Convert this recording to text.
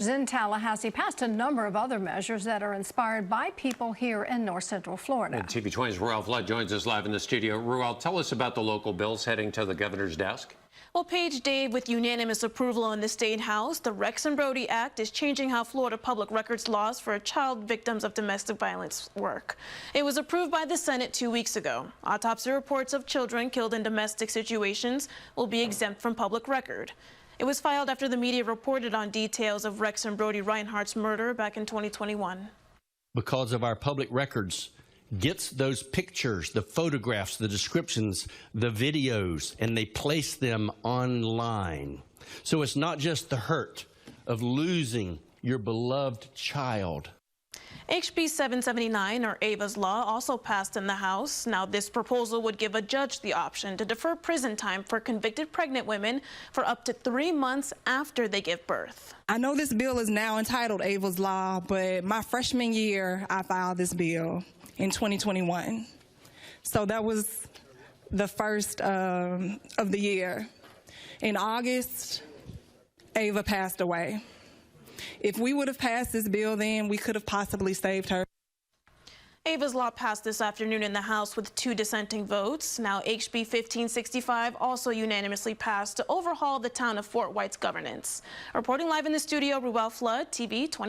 In Tallahassee passed a number of other measures that are inspired by people here in North Central Florida. And TV 20's Ruel Flood joins us live in the studio. Ruel, tell us about the local bills heading to the governor's desk. Well, Page Dave, with unanimous approval in the State House, the Rex and Brody Act is changing how Florida public records laws for child victims of domestic violence work. It was approved by the Senate 2 weeks ago. Autopsy reports of children killed in domestic situations will be exempt from public record. It was filed after the media reported on details of Rex and Brody Reinhardt's murder back in 2021. Because of our public records gets those pictures, the photographs, the descriptions, the videos, and they place them online. So it's not just the hurt of losing your beloved child. HB 779, or Ava's Law, also passed in the House. Now, this proposal would give a judge the option to defer prison time for convicted pregnant women for up to 3 months after they give birth. I know this bill is now entitled Ava's Law, but my freshman year, I filed this bill in 2021. So that was the first of the year. In August, Ava passed away. If we would have passed this bill then, we could have possibly saved her. Ava's Law passed this afternoon in the House with 2 dissenting votes. Now, HB 1565 also unanimously passed to overhaul the town of Fort White's governance. Reporting live in the studio, Ruel Flood, TV 20.